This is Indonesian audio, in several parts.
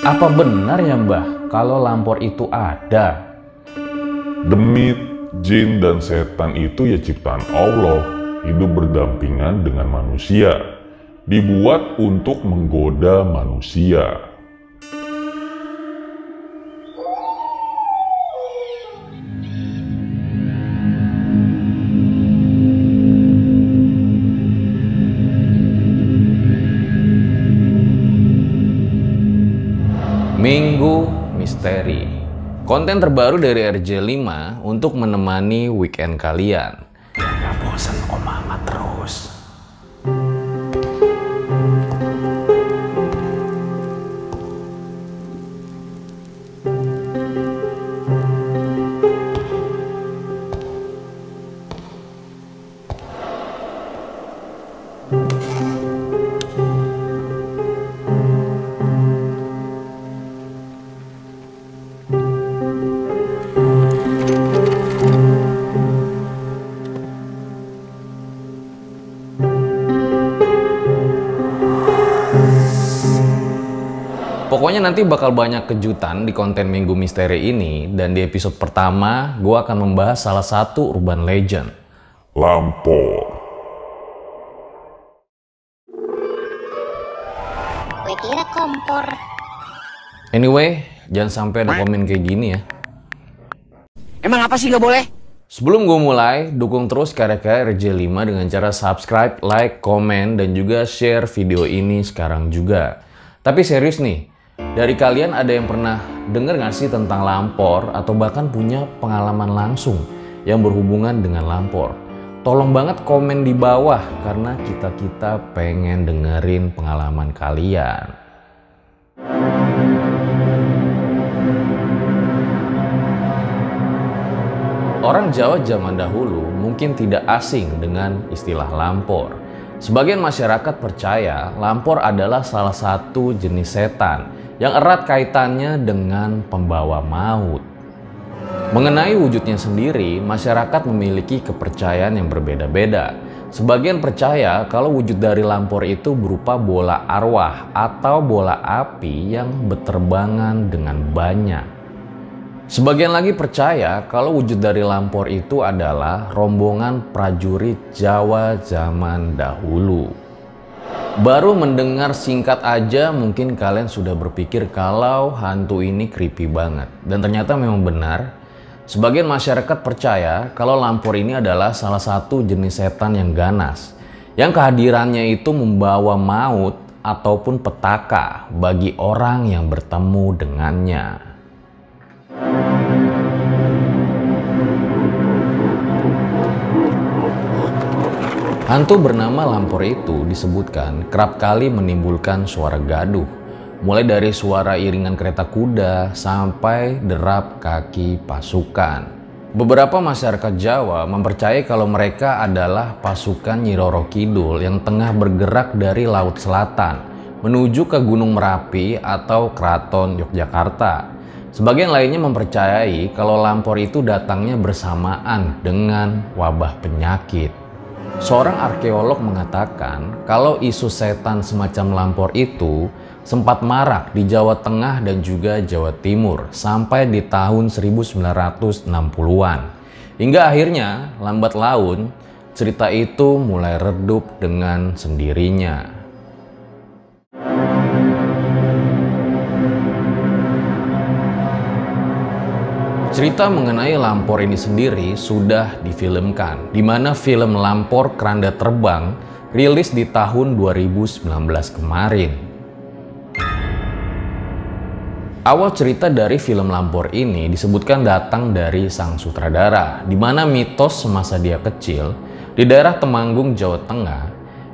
Apa benar ya Mbah kalau lampor itu ada? Demit, jin, dan setan itu ya ciptaan Allah, hidup berdampingan dengan manusia, dibuat untuk menggoda manusia. Minggu Misteri, konten terbaru dari RJ5 untuk menemani weekend kalian. Biar gak bosan Om Mamat terus. Pokoknya nanti bakal banyak kejutan di konten Minggu Misteri ini, dan di episode pertama gue akan membahas salah satu urban legend, Lampor. Gue kira kompor. Anyway, jangan sampai ada komen kayak gini ya. Emang apa sih nggak boleh? Sebelum gue mulai, dukung terus karya-karya RJ5 dengan cara subscribe, like, komen, dan juga share video ini sekarang juga. Tapi serius nih, dari kalian ada yang pernah denger gak sih tentang lampor atau bahkan punya pengalaman langsung yang berhubungan dengan lampor? Tolong banget komen di bawah karena kita pengen dengerin pengalaman kalian. Orang Jawa zaman dahulu mungkin tidak asing dengan istilah lampor. Sebagian masyarakat percaya lampor adalah salah satu jenis setan yang erat kaitannya dengan pembawa maut. Mengenai wujudnya sendiri, masyarakat memiliki kepercayaan yang berbeda-beda. Sebagian percaya kalau wujud dari lampor itu berupa bola arwah atau bola api yang berterbangan dengan banyak. Sebagian lagi percaya kalau wujud dari lampor itu adalah rombongan prajurit Jawa zaman dahulu. Baru mendengar singkat aja mungkin kalian sudah berpikir kalau hantu ini creepy banget. Dan ternyata memang benar. Sebagian masyarakat percaya kalau lampor ini adalah salah satu jenis setan yang ganas, yang kehadirannya itu membawa maut ataupun petaka bagi orang yang bertemu dengannya. Hantu bernama lampor itu disebutkan kerap kali menimbulkan suara gaduh, mulai dari suara iringan kereta kuda sampai derap kaki pasukan. Beberapa masyarakat Jawa mempercayai kalau mereka adalah pasukan Nyi Roro Kidul yang tengah bergerak dari Laut Selatan menuju ke Gunung Merapi atau Keraton Yogyakarta. Sebagian lainnya mempercayai kalau lampor itu datangnya bersamaan dengan wabah penyakit. Seorang arkeolog mengatakan kalau isu setan semacam lampor itu sempat marak di Jawa Tengah dan juga Jawa Timur sampai di tahun 1960-an. Hingga akhirnya lambat laun cerita itu mulai redup dengan sendirinya. Cerita mengenai lampor ini sendiri sudah difilmkan, di mana film Lampor Keranda Terbang rilis di tahun 2019 kemarin. Awal cerita dari film Lampor ini disebutkan datang dari sang sutradara, di mana mitos semasa dia kecil di daerah Temanggung, Jawa Tengah,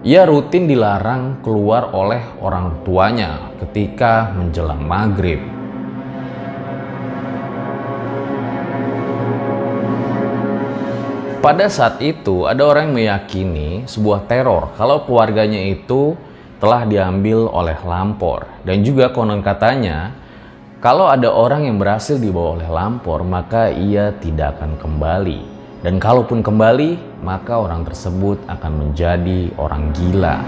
ia rutin dilarang keluar oleh orang tuanya ketika menjelang maghrib. Pada saat itu, ada orang yang meyakini sebuah teror kalau keluarganya itu telah diambil oleh lampor. Dan juga konon katanya, kalau ada orang yang berhasil dibawa oleh lampor, maka ia tidak akan kembali. Dan kalaupun kembali, maka orang tersebut akan menjadi orang gila.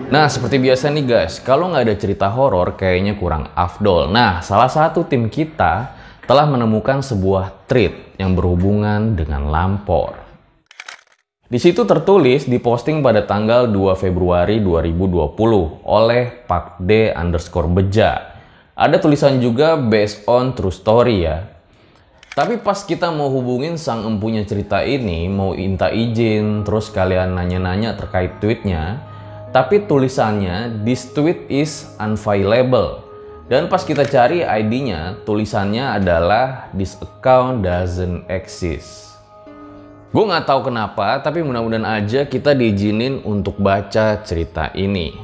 Nah, seperti biasa nih guys, kalau nggak ada cerita horor kayaknya kurang afdol. Nah, salah satu tim kita telah menemukan sebuah treat yang berhubungan dengan lampor. Di situ tertulis diposting pada tanggal 2 Februari 2020 oleh Pak D_Beja. Ada tulisan juga based on true story ya. Tapi pas kita mau hubungin sang empunya cerita ini, mau minta izin, terus kalian nanya-nanya terkait tweetnya, tapi tulisannya this tweet is unfilable. Dan pas kita cari ID-nya, tulisannya adalah this account doesn't exist. Gue nggak tahu kenapa, tapi mudah-mudahan aja kita diizinin untuk baca cerita ini.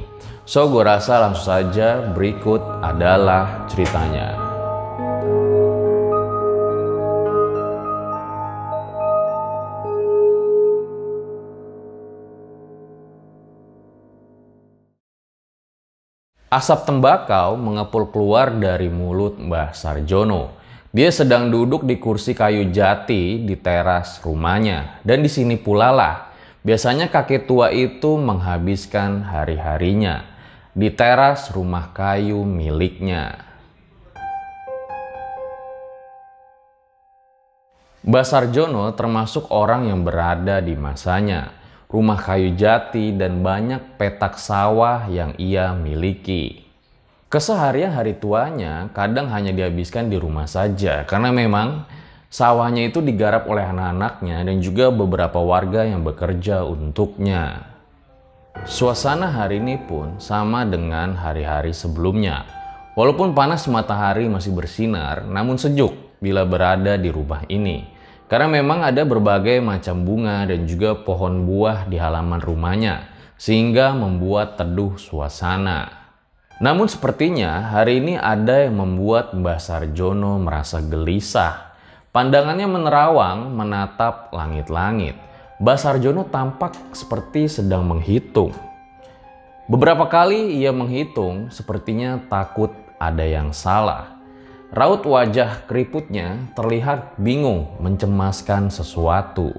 So, gue rasa langsung saja berikut adalah ceritanya. Asap tembakau mengepul keluar dari mulut Mbah Sarjono. Dia sedang duduk di kursi kayu jati di teras rumahnya. Dan di sini pula lah, biasanya kakek tua itu menghabiskan hari-harinya di teras rumah kayu miliknya. Mbah Sarjono termasuk orang yang berada di masanya. Rumah kayu jati dan banyak petak sawah yang ia miliki. Keseharian hari tuanya kadang hanya dihabiskan di rumah saja karena memang sawahnya itu digarap oleh anak-anaknya dan juga beberapa warga yang bekerja untuknya. Suasana hari ini pun sama dengan hari-hari sebelumnya. Walaupun panas matahari masih bersinar, namun sejuk bila berada di rumah ini. Karena memang ada berbagai macam bunga dan juga pohon buah di halaman rumahnya, sehingga membuat teduh suasana. Namun sepertinya hari ini ada yang membuat Mbah Sarjono merasa gelisah. Pandangannya menerawang menatap langit-langit. Mbah Sarjono tampak seperti sedang menghitung. Beberapa kali ia menghitung, sepertinya takut ada yang salah. Raut wajah keriputnya terlihat bingung mencemaskan sesuatu.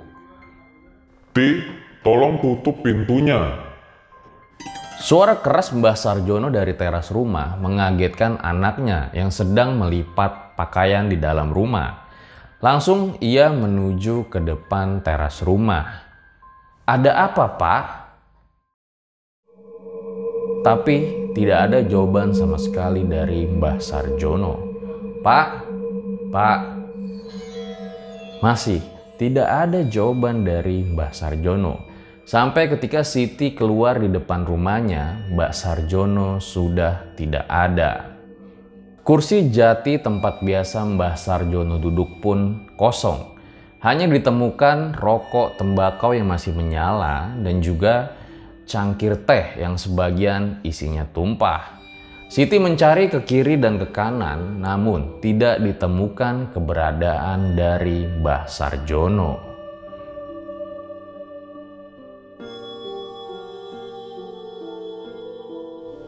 Ti, tolong tutup pintunya. Suara keras Mbah Sarjono dari teras rumah mengagetkan anaknya yang sedang melipat pakaian di dalam rumah. Langsung ia menuju ke depan teras rumah. Ada apa, Pak? Tapi tidak ada jawaban sama sekali dari Mbah Sarjono. Pak, masih tidak ada jawaban dari Mbah Sarjono. Sampai ketika Siti keluar di depan rumahnya, Mbah Sarjono sudah tidak ada. Kursi jati tempat biasa Mbah Sarjono duduk pun kosong. Hanya ditemukan rokok tembakau yang masih menyala dan juga cangkir teh yang sebagian isinya tumpah. Siti mencari ke kiri dan ke kanan, namun tidak ditemukan keberadaan dari Mbah Sarjono.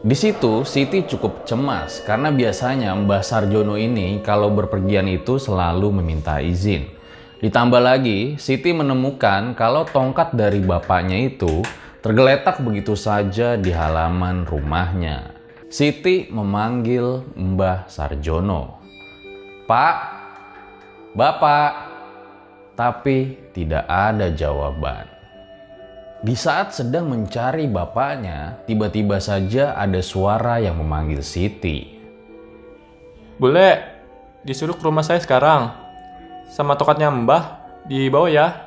Di situ Siti cukup cemas karena biasanya Mbah Sarjono ini kalau berpergian itu selalu meminta izin. Ditambah lagi, Siti menemukan kalau tongkat dari bapaknya itu tergeletak begitu saja di halaman rumahnya. Siti memanggil Mbah Sarjono. Pak, Bapak, tapi tidak ada jawaban. Di saat sedang mencari bapaknya, tiba-tiba saja ada suara yang memanggil Siti. Bule, disuruh ke rumah saya sekarang. Sama tokatnya Mbah, dibawa ya.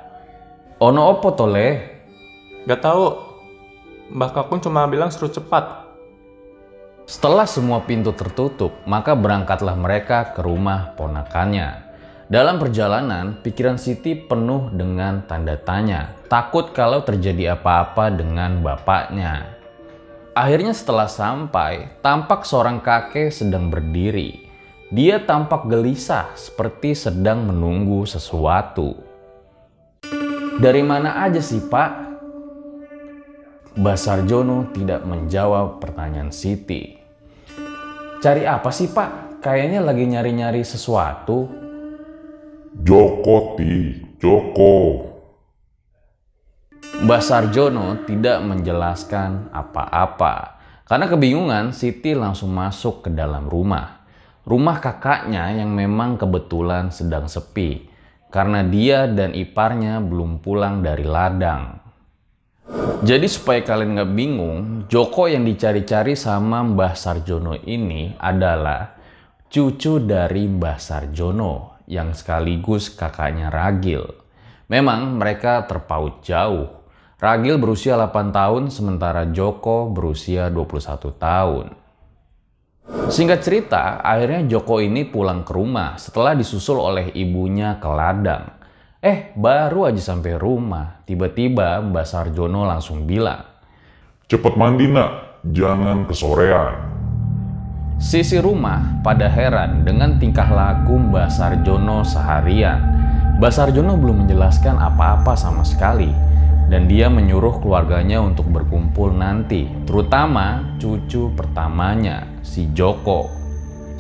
Ono opo tole? Gak tahu. Mbah Kakung cuma bilang suruh cepat. Setelah semua pintu tertutup, maka berangkatlah mereka ke rumah ponakannya. Dalam perjalanan, pikiran Siti penuh dengan tanda tanya. Takut kalau terjadi apa-apa dengan bapaknya. Akhirnya setelah sampai, tampak seorang kakek sedang berdiri. Dia tampak gelisah seperti sedang menunggu sesuatu. Dari mana aja sih, Pak? Mbah Sarjono tidak menjawab pertanyaan Siti. Cari apa sih, Pak? Kayaknya lagi nyari-nyari sesuatu. Joko, Ti, Joko. Mbah Sarjono tidak menjelaskan apa-apa. Karena kebingungan, Siti langsung masuk ke dalam rumah. Rumah kakaknya yang memang kebetulan sedang sepi. Karena dia dan iparnya belum pulang dari ladang. Jadi supaya kalian nggak bingung, Joko yang dicari-cari sama Mbah Sarjono ini adalah cucu dari Mbah Sarjono yang sekaligus kakaknya Ragil. Memang mereka terpaut jauh. Ragil berusia 8 tahun sementara Joko berusia 21 tahun. Singkat cerita, akhirnya Joko ini pulang ke rumah setelah disusul oleh ibunya ke ladang. Baru aja sampai rumah, tiba-tiba Mbah Sarjono langsung bilang, Cepet mandi nak, jangan kesorean. Sisi rumah pada heran dengan tingkah laku Mbah Sarjono seharian. Mbah Sarjono belum menjelaskan apa-apa sama sekali. Dan dia menyuruh keluarganya untuk berkumpul nanti, terutama cucu pertamanya, si Joko.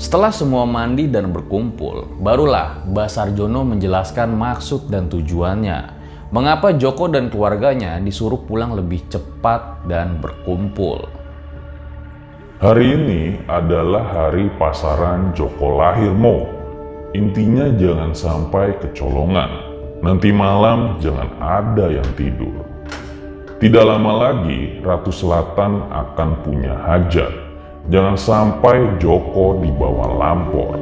Setelah semua mandi dan berkumpul, barulah Mbah Sarjono menjelaskan maksud dan tujuannya. Mengapa Joko dan keluarganya disuruh pulang lebih cepat dan berkumpul. Hari ini adalah hari pasaran Joko lahirmu. Intinya jangan sampai kecolongan. Nanti malam jangan ada yang tidur. Tidak lama lagi Ratu Selatan akan punya hajat. Jangan sampai Joko dibawa lampor.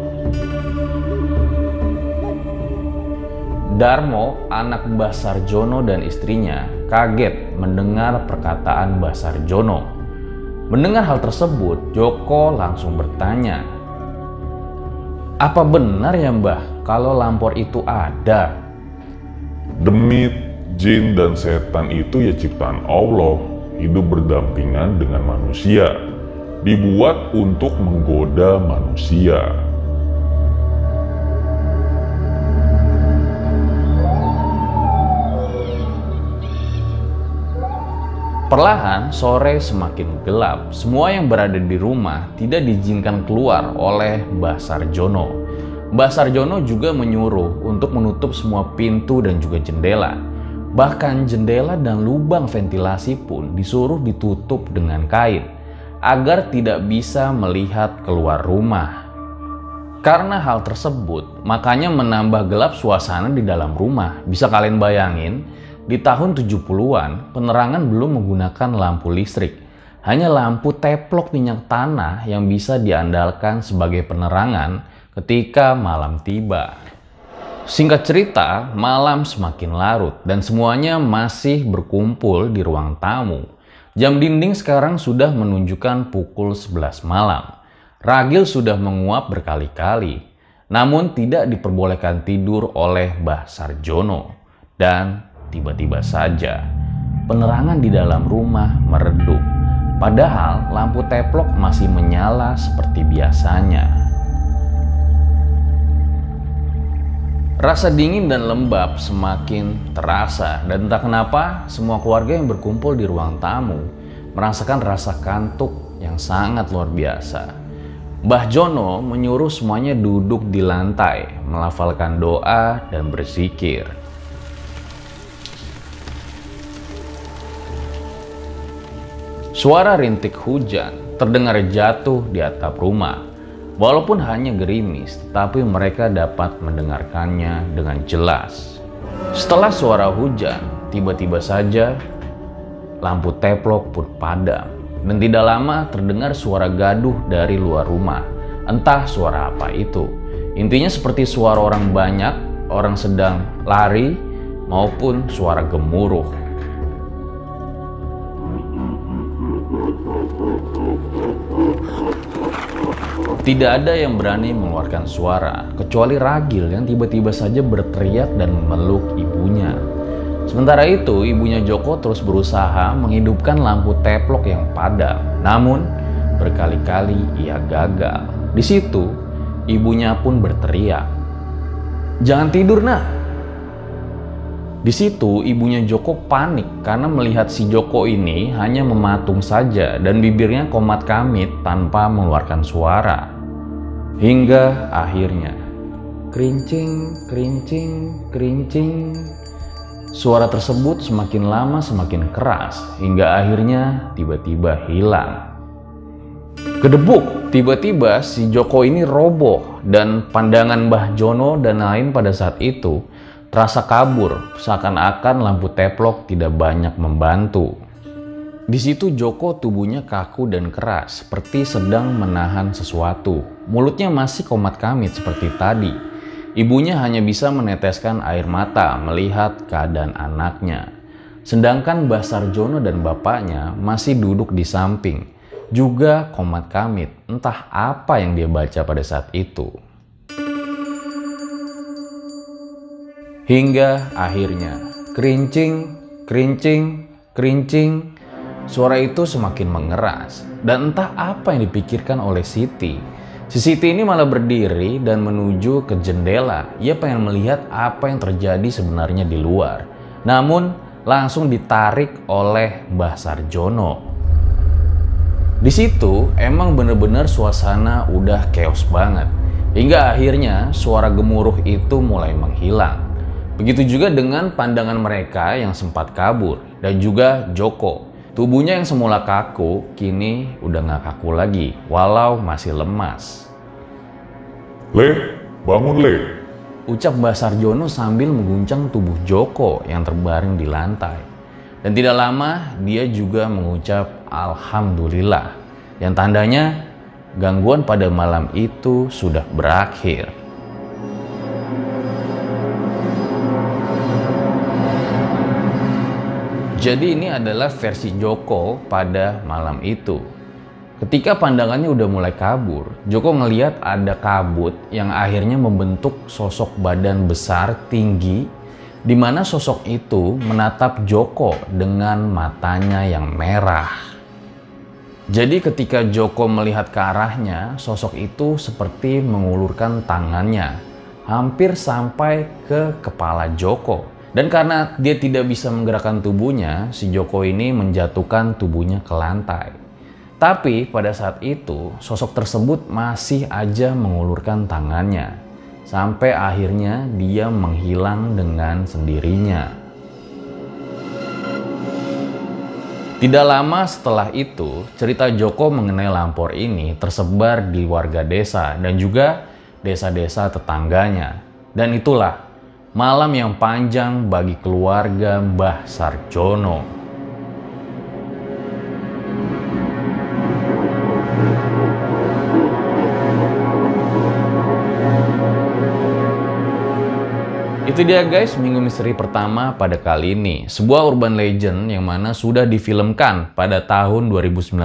Darmo, anak Mbah Sarjono dan istrinya, kaget mendengar perkataan Mbah Sarjono. Mendengar hal tersebut, Joko langsung bertanya, "Apa benar ya Mbah kalau lampor itu ada?" Demit, jin, dan setan itu ya ciptaan Allah, hidup berdampingan dengan manusia, dibuat untuk menggoda manusia. Perlahan sore semakin gelap. Semua yang berada di rumah tidak diizinkan keluar oleh Mbah Sarjono. Mbah Sarjono juga menyuruh untuk menutup semua pintu dan juga jendela. Bahkan jendela dan lubang ventilasi pun disuruh ditutup dengan kain agar tidak bisa melihat keluar rumah. Karena hal tersebut, makanya menambah gelap suasana di dalam rumah. Bisa kalian bayangin, di tahun 70-an penerangan belum menggunakan lampu listrik. Hanya lampu teplok minyak tanah yang bisa diandalkan sebagai penerangan ketika malam tiba. Singkat cerita, malam semakin larut dan semuanya masih berkumpul di ruang tamu. Jam dinding sekarang sudah menunjukkan pukul 11 malam. Ragil sudah menguap berkali-kali, namun tidak diperbolehkan tidur oleh Mbah Sarjono. Dan tiba-tiba saja, penerangan di dalam rumah meredup. Padahal lampu teplok masih menyala seperti biasanya. Rasa dingin dan lembab semakin terasa dan entah kenapa semua keluarga yang berkumpul di ruang tamu merasakan rasa kantuk yang sangat luar biasa. Mbah Jono menyuruh semuanya duduk di lantai, melafalkan doa dan berzikir. Suara rintik hujan terdengar jatuh di atap rumah. Walaupun hanya gerimis, tetapi mereka dapat mendengarkannya dengan jelas. Setelah suara hujan, tiba-tiba saja lampu teplok pun padam. Dan tidak lama terdengar suara gaduh dari luar rumah. Entah suara apa itu. Intinya seperti suara orang banyak, orang sedang lari, maupun suara gemuruh. Tidak ada yang berani mengeluarkan suara, kecuali Ragil yang tiba-tiba saja berteriak dan memeluk ibunya. Sementara itu, ibunya Joko terus berusaha menghidupkan lampu teplok yang padam. Namun, berkali-kali ia gagal. Di situ, ibunya pun berteriak, "Jangan tidur, nak!" Di situ, ibunya Joko panik karena melihat si Joko ini hanya mematung saja dan bibirnya komat kamit tanpa mengeluarkan suara. Hingga akhirnya, kerincing, kerincing, kerincing, Suara tersebut semakin lama semakin keras hingga akhirnya tiba-tiba hilang. Kedebuk, tiba-tiba si Joko ini roboh dan pandangan Mbah Jono dan lain pada saat itu terasa kabur, seakan-akan lampu teplok tidak banyak membantu. Di situ Joko tubuhnya kaku dan keras, seperti sedang menahan sesuatu. Mulutnya masih komat-kamit seperti tadi. Ibunya hanya bisa meneteskan air mata melihat keadaan anaknya. Sedangkan Mbah Sarjono dan bapaknya masih duduk di samping, juga komat-kamit, entah apa yang dia baca pada saat itu. Hingga akhirnya, kerincing, kerincing, kerincing, suara itu semakin mengeras. Dan entah apa yang dipikirkan oleh Siti. Si Siti ini malah berdiri dan menuju ke jendela. Ia pengen melihat apa yang terjadi sebenarnya di luar. Namun langsung ditarik oleh Mbah Sarjono. Di situ emang bener-bener suasana udah chaos banget. Hingga akhirnya suara gemuruh itu mulai menghilang. Begitu juga dengan pandangan mereka yang sempat kabur. Dan juga Joko. Tubuhnya yang semula kaku, kini udah gak kaku lagi, walau masih lemas. Le, bangun Le. Ucap Mbah Sarjono sambil mengguncang tubuh Joko yang terbaring di lantai. Dan tidak lama dia juga mengucap Alhamdulillah. Yang tandanya gangguan pada malam itu sudah berakhir. Jadi ini adalah versi Joko pada malam itu. Ketika pandangannya udah mulai kabur, Joko ngeliat ada kabut yang akhirnya membentuk sosok badan besar tinggi, di mana sosok itu menatap Joko dengan matanya yang merah. Jadi ketika Joko melihat ke arahnya, sosok itu seperti mengulurkan tangannya, hampir sampai ke kepala Joko. Dan karena dia tidak bisa menggerakkan tubuhnya, si Joko ini menjatuhkan tubuhnya ke lantai. Tapi pada saat itu, sosok tersebut masih aja mengulurkan tangannya. Sampai akhirnya dia menghilang dengan sendirinya. Tidak lama setelah itu, cerita Joko mengenai Lampor ini tersebar di warga desa dan juga desa-desa tetangganya. Dan itulah malam yang panjang bagi keluarga Mbah Sarjono. Itu dia guys, Minggu Misteri pertama pada kali ini. Sebuah urban legend yang mana sudah difilmkan pada tahun 2019.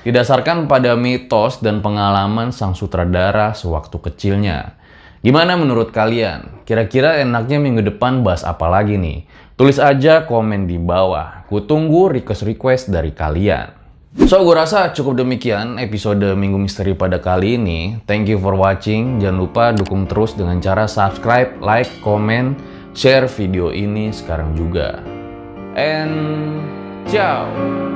Didasarkan pada mitos dan pengalaman sang sutradara sewaktu kecilnya. Gimana menurut kalian? Kira-kira enaknya minggu depan bahas apa lagi nih? Tulis aja komen di bawah. Ku tunggu request dari kalian. So, gue rasa cukup demikian episode Minggu Misteri pada kali ini. Thank you for watching. Jangan lupa dukung terus dengan cara subscribe, like, komen, share video ini sekarang juga. And ciao!